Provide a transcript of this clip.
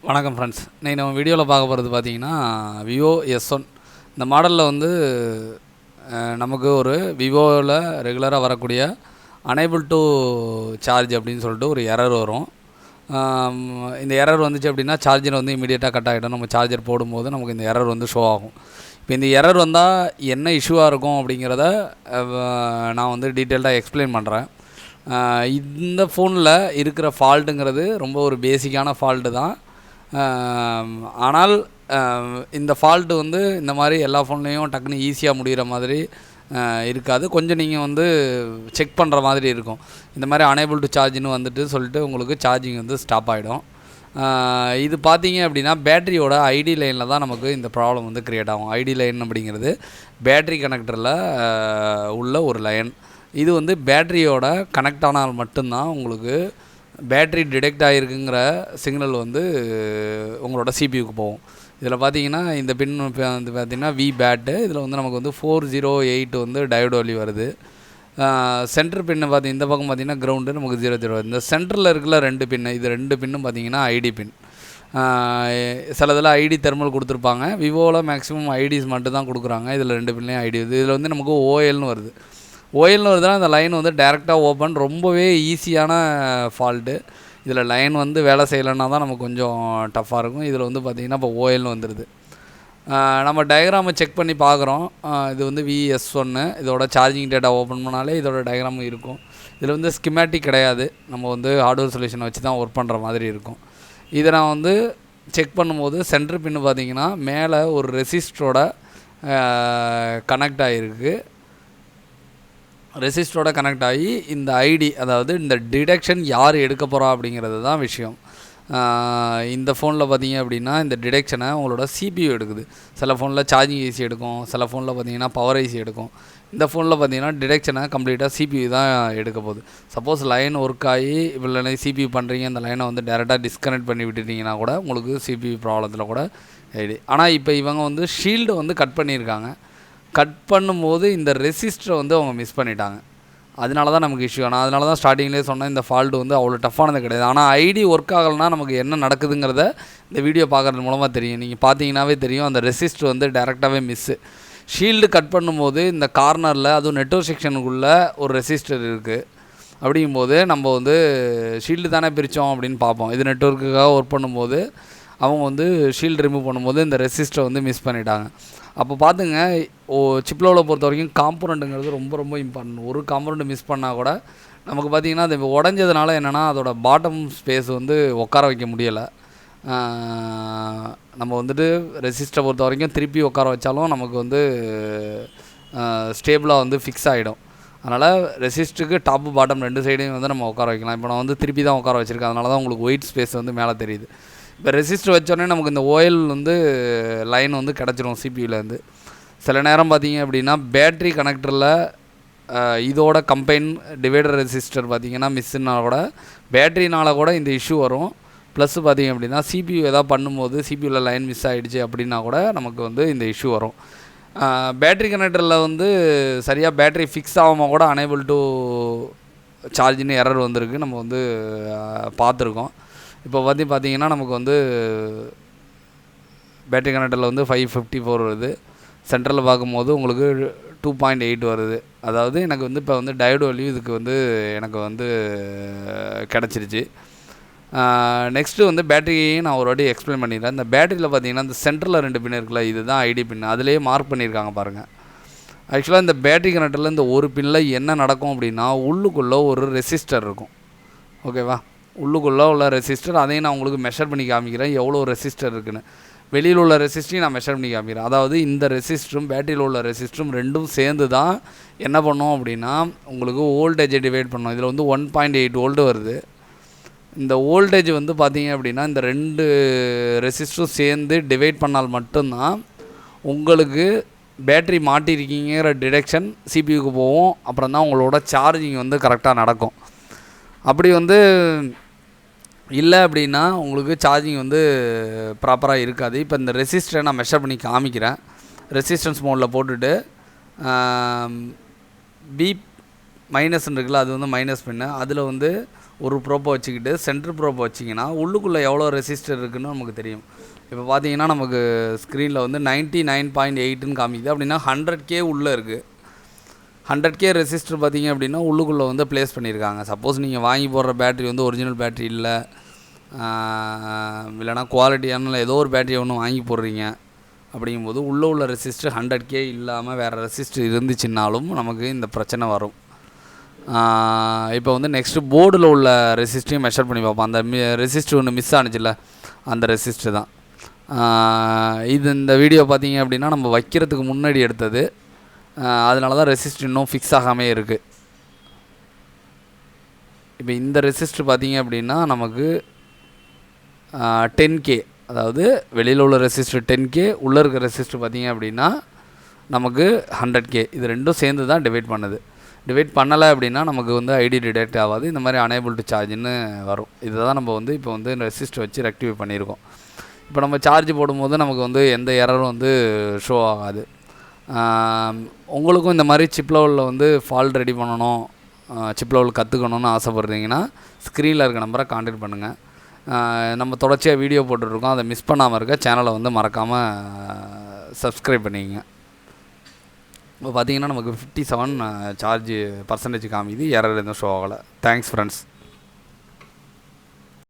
வணக்கம் ஃப்ரெண்ட்ஸ். இன்றைக்கி நம்ம வீடியோவில் பார்க்க போகிறது பார்த்தீங்கன்னா விவோ S1 இந்த மாடலில் வந்து நமக்கு ஒரு விவோவில் ரெகுலராக வரக்கூடிய அனேபிள் டு சார்ஜ் அப்படின்னு சொல்லிட்டு ஒரு எரர் வரும். இந்த எரர் வந்துச்சு அப்படின்னா சார்ஜர் வந்து இமீடியட்டாக கட் ஆகிடும். நம்ம சார்ஜர் போடும்போது நமக்கு இந்த எரர் வந்து ஷோ ஆகும். இப்போ இந்த எரர் வந்தால் என்ன இஷ்யூவாக இருக்கும் அப்படிங்கிறத நான் வந்து டீட்டெயில்டாக எக்ஸ்பிளைன் பண்ணுறேன். இந்த ஃபோனில் இருக்கிற ஃபால்ட்டுங்கிறது ரொம்ப ஒரு பேசிக்கான ஃபால்ட்டு தான். ஆனால் இந்த ஃபால்ட்டு வந்து இந்த மாதிரி எல்லா ஃபோன்லேயும் டக்குன்னு ஈஸியாக முடிகிற மாதிரி இருக்காது. கொஞ்சம் நீங்கள் வந்து செக் பண்ணுற மாதிரி இருக்கும். இந்த மாதிரி அனேபிள் டு சார்ஜ்னு வந்துட்டு சொல்லிட்டு உங்களுக்கு சார்ஜிங் வந்து ஸ்டாப் ஆகிடும். இது பார்த்தீங்க அப்படின்னா பேட்டரியோட ஐடி லைனில் தான் நமக்கு இந்த ப்ராப்ளம் வந்து க்ரியேட் ஆகும். ஐடி லைன் அப்படிங்கிறது பேட்ரி கனெக்டரில் உள்ள ஒரு லைன். இது வந்து பேட்டரியோட கனெக்ட் ஆனால் மட்டும்தான் உங்களுக்கு பேட்ரி டிடெக்ட் ஆகிருக்குங்கிற சிக்னல் வந்து உங்களோட சிபியூக்கு போகும். இதில் பார்த்தீங்கன்னா இந்த பின் வந்து பார்த்திங்கன்னா வி பேட்டு. இதில் வந்து நமக்கு வந்து 408 வந்து டயோடு வழி வருது. சென்டர் பின்னு இந்த பக்கம் பார்த்திங்கன்னா கிரவுண்டு நமக்கு 00. இந்த சென்டரில் இருக்கிற 2 பின்னு, இது 2 பின்னும் பார்த்திங்கன்னா ஐடி பின். சிலதில் ஐடி தெர்மல் கொடுத்துருப்பாங்க. விவோவில் மேக்ஸிமம் ஐடிஸ் மட்டும் தான் கொடுக்குறாங்க. இதில் 2 பின்லேயும் ஐடி வருது. இதில் வந்து நமக்கு ஓஎல்னு வருது. ஓஎல்னு வருதுன்னா இந்த லைன் வந்து டேரெக்டாக ஓப்பன், ரொம்பவே ஈஸியான ஃபால்ட்டு. இதில் லைன் வந்து வேலை செய்யலைன்னா தான் நமக்கு கொஞ்சம் டஃப்பாக இருக்கும். இதில் வந்து பார்த்திங்கன்னா இப்போ ஓஎல்னு வந்துடுது. நம்ம டயக்ராமை செக் பண்ணி பார்க்குறோம். இது வந்து VS1. இதோட சார்ஜிங் டேட்டா ஓப்பன் பண்ணாலே இதோட டயக்ராம் இருக்கும். இதில் வந்து ஸ்கிமேட்டிக் கிடையாது. நம்ம வந்து ஹார்ட்வேர் சொல்யூஷனை வச்சு தான் ஒர்க் பண்ணுற மாதிரி இருக்கும். இதை நான் வந்து செக் பண்ணும்போது சென்டர் பின்னு பார்த்திங்கன்னா மேலே ஒரு ரெசிஸ்டரோட கனெக்ட் ஆகிருக்கு. ரெசிஸ்டரோட கனெக்ட் ஆகி இந்த ஐடி, அதாவது இந்த டிடெக்ஷன் யார் எடுக்க போகிறா அப்படிங்கிறது தான் விஷயம். இந்த ஃபோனில் பார்த்தீங்க அப்படின்னா இந்த டிடெக்ஷனை உங்களோட சிபியூ எடுக்குது. சில ஃபோனில் சார்ஜிங் ஐசி எடுக்கும், சில ஃபோனில் பார்த்தீங்கன்னா பவர் ஐசி எடுக்கும். இந்த ஃபோனில் பார்த்தீங்கன்னா டிடெக்ஷனை கம்ப்ளீட்டாக சிபியூ தான் எடுக்க போகுது. சப்போஸ் லைன் ஒர்க் ஆகி இல்லை சிபியூ பண்ணுறீங்க, இந்த லைனை வந்து டேரெக்டாக டிஸ்கனெக்ட் பண்ணி விட்டுட்டிங்கன்னா கூட உங்களுக்கு சிபியூ ப்ராப்ளத்தில் கூட ஐடி. ஆனால் இப்போ இவங்க வந்து ஷீல்டு வந்து கட் பண்ணியிருக்காங்க. கட் பண்ணும்போது இந்த ரெசிஸ்டரை வந்து அவங்க மிஸ் பண்ணிட்டாங்க. அதனால தான் நமக்கு இஷ்யூ. ஆனால் அதனால தான் ஸ்டார்டிங்லேயே சொன்னேன் இந்த ஃபால்ட்டு வந்து அவ்வளோ டஃப்பானது கிடையாது. ஆனால் ஐடி ஒர்க் ஆகலைன்னா நமக்கு என்ன நடக்குதுங்கிறத இந்த வீடியோ பார்க்குறது மூலமாக தெரியும். நீங்கள் பார்த்தீங்கன்னாவே தெரியும், அந்த ரெசிஸ்டர் வந்து டேரெக்டாகவே மிஸ்ஸு. ஷீல்டு கட் பண்ணும்போது இந்த கார்னரில், அதுவும் நெட்வொர்க் செக்ஷனுக்குள்ளே ஒரு ரெசிஸ்டர் இருக்குது. அப்படிங்கும்போது நம்ம வந்து ஷீல்டு தானே பிரித்தோம் அப்படின்னு பார்ப்போம். இது நெட்வொர்க்குக்காக ஒர்க் பண்ணும்போது அவங்க வந்து ஷீல்டு ரிமூவ் பண்ணும்போது இந்த ரெசிஸ்டரை வந்து மிஸ் பண்ணிட்டாங்க. அப்போ பார்த்துங்க, சிப்லோவில் பொறுத்த வரைக்கும் காம்பனண்ட்டுங்கிறது ரொம்ப ரொம்ப இம்பார்ட்டன்ட். ஒரு காம்பனண்ட் மிஸ் பண்ணால் கூட நமக்கு பார்த்திங்கன்னா அது உடஞ்சதுனால என்னென்னா அதோட பாட்டம் ஸ்பேஸ் வந்து உட்கார வைக்க முடியலை. நம்ம வந்துட்டு ரெசிஸ்டரை பொறுத்த வரைக்கும் திருப்பி உட்கார வச்சாலும் நமக்கு வந்து ஸ்டேபிளாக வந்து ஃபிக்ஸ் ஆகிடும். அதனால் ரெசிஸ்டருக்கு டாப்பு பாட்டம் 2 சைடையும் வந்து நம்ம உட்கார வைக்கலாம். இப்போ நான் வந்து திருப்பி தான் உட்கார வச்சுருக்கேன். அதனால தான் உங்களுக்கு ஒயிட் ஸ்பேஸ் வந்து மேலே தெரியுது. இப்போ ரெசிஸ்டர் வச்சோடனே நமக்கு இந்த ஓஎல் வந்து லைன் வந்து கிடச்சிரும் சிபியூலேருந்து. சில நேரம் பார்த்திங்க அப்படின்னா பேட்ரி கனெக்டரில் இதோட கம்பைன் டிவைடர் ரெசிஸ்டர் பார்த்திங்கன்னா மிஸ்ஸுனால் கூட பேட்ரினால் கூட இந்த இஷ்யூ வரும். ப்ளஸ் பார்த்திங்க அப்படின்னா சிபியூ எதாவது பண்ணும்போது சிபியூவில் லைன் மிஸ் ஆகிடுச்சு அப்படின்னா கூட நமக்கு வந்து இந்த இஷ்யூ வரும். பேட்ரி கனெக்டரில் வந்து சரியாக பேட்ரி ஃபிக்ஸ் ஆகாமல் கூட அனேபிள் டு சார்ஜின்னு எரர் வந்திருக்கு. நம்ம வந்து பார்த்துருக்கோம். இப்போ பார்த்தீங்கன்னா நமக்கு வந்து பேட்டரி கனெக்டரில் வந்து 554 வருது. சென்ட்ரலில் பார்க்கும்போது உங்களுக்கு 2.8 வருது. அதாவது எனக்கு வந்து இப்போ வந்து டயோடு வேல்யூ இதுக்கு வந்து எனக்கு வந்து கிடச்சிருச்சு. நெக்ஸ்ட்டு வந்து பேட்டரியையும் நான் ஒரு வாட்டி எக்ஸ்பிளைன் பண்ணிடுறேன். இந்த பேட்டரியில் பார்த்தீங்கன்னா இந்த சென்டரில் 2 பின் இருக்குல்ல, இதுதான் ஐடி பின். அதிலேயே மார்க் பண்ணியிருக்காங்க பாருங்கள். ஆக்சுவலாக இந்த பேட்டரி கனெக்டரில் இந்த ஒரு பின்னில் என்ன நடக்கும் அப்படின்னா உள்ளுக்குள்ளே ஒரு ரெசிஸ்டர் இருக்கும். ஓகேவா? உள்ளுக்குள்ளே உள்ள ரெசிஸ்டர், அதையும் நான் உங்களுக்கு மெஷர் பண்ணி காமிக்கிறேன் எவ்வளோ ரெசிஸ்டர் இருக்குன்னு. வெளியில் உள்ள ரெசிஸ்டரையும் நான் மெஷர் பண்ணி காமிக்கிறேன். அதாவது இந்த ரெசிஸ்டரும் பேட்டரியில் உள்ள ரெசிஸ்டரும் ரெண்டும் சேர்ந்து தான் என்ன பண்ணோம் அப்படின்னா உங்களுக்கு வோல்டேஜை டிவைட் பண்ணோம். இதில் வந்து 1.8 வோல்ட்டு வருது. இந்த வோல்டேஜ் வந்து பார்த்திங்க அப்படின்னா இந்த 2 ரெசிஸ்டரும் சேர்ந்து டிவைட் பண்ணால் மட்டும்தான் உங்களுக்கு பேட்ரி மாட்டிருக்கீங்கிற டிடெக்ஷன் சிபியூக்கு போகும். அப்புறம் தான் உங்களோட சார்ஜிங் வந்து கரெக்டாக நடக்கும். அப்படி வந்து இல்லை அப்படின்னா உங்களுக்கு சார்ஜிங் வந்து ப்ராப்பராக இருக்காது. இப்போ இந்த ரெசிஸ்டரை நான் மெஷர் பண்ணி காமிக்கிறேன். ரெசிஸ்டன்ஸ் மோடில் போட்டுட்டு பி மைனஸ்ன்னு இருக்குல்ல, அது வந்து மைனஸ் பின்னு. அதில் வந்து ஒரு ப்ரோப்பை வச்சுக்கிட்டு சென்டர் ப்ரோப்பை வச்சிங்கன்னா உள்ளுக்குள்ளே எவ்வளோ ரெசிஸ்டர் இருக்குதுன்னு நமக்கு தெரியும். இப்போ பார்த்தீங்கன்னா நமக்கு ஸ்க்ரீனில் வந்து 99.8ன்னு காமிக்குது. அப்படின்னா 100K உள்ளே இருக்குது. 100K ரெசிஸ்டர் பார்த்தீங்க அப்படின்னா உள்ளுக்குள்ளே வந்து ப்ளேஸ் பண்ணியிருக்காங்க. சப்போஸ் நீங்கள் வாங்கி போடுற பேட்ரி வந்து ஒரிஜினல் பேட்ரி இல்லை, இல்லைனா குவாலிட்டியான ஏதோ ஒரு பேட்டரியை ஒன்று வாங்கி போடுறீங்க அப்படிங்கும்போது உள்ள ரெசிஸ்டர் 100K இல்லாமல் வேறு ரெசிஸ்டர் இருந்துச்சுன்னாலும் நமக்கு இந்த பிரச்சனை வரும். இப்போ வந்து நெக்ஸ்ட்டு போர்டில் உள்ள ரெசிஸ்டரையும் மெஷர் பண்ணி பார்ப்போம். அந்த ரெசிஸ்டர் ஒன்று மிஸ் ஆனிச்சில்ல, அந்த ரெசிஸ்டர் தான் இது. இந்த வீடியோ பார்த்தீங்க அப்படின்னா நம்ம வைக்கிறதுக்கு முன்னாடி எடுத்தது. அதனால தான் ரெசிஸ்டர் இன்னும் ஃபிக்ஸ் ஆகாமே இருக்குது. இப்போ இந்த ரெசிஸ்டர் பார்த்தீங்க அப்படின்னா நமக்கு 10K, அதாவது வெளியில் உள்ள ரெசிஸ்டர் 10K, உள்ளே இருக்க ரெசிஸ்டர் பார்த்தீங்க அப்படின்னா நமக்கு 100K. இது ரெண்டும் சேர்ந்து தான் டிவைட் பண்ணுது. டிவைட் பண்ணலை அப்படின்னா நமக்கு வந்து ஐடி டிடெக்ட் ஆகாது. இந்த மாதிரி அனேபிள் டு சார்ஜ்னு வரும். இதை தான் நம்ம வந்து இப்போ வந்து ரெசிஸ்டர் வச்சு ரெக்டிஃபை பண்ணியிருக்கோம். இப்போ நம்ம சார்ஜ் போடும்போது நமக்கு வந்து எந்த எரரும் வந்து ஷோ ஆகாது. உங்களுக்கும் இந்த மாதிரி சிப் லெவலில் வந்து ஃபால்ட் ரெடி பண்ணணும், சிப் லெவல் கற்றுக்கணுன்னு ஆசைப்பட்றீங்கன்னா ஸ்க்ரீனில் இருக்க நம்பரை கான்டாக்ட் பண்ணுங்கள். நம்ம தொடர்ச்சியாக வீடியோ போட்டுட்ருக்கோம். அதை மிஸ் பண்ணாமல் இருக்க சேனலை வந்து மறக்காமல் சப்ஸ்கிரைப் பண்ணிக்கங்க. இப்போ பார்த்தீங்கன்னா நமக்கு 57 சார்ஜ் பர்சன்டேஜ் காமிக்குது. எரர் எதுவும் ஷோ ஆகலை. Thanks friends.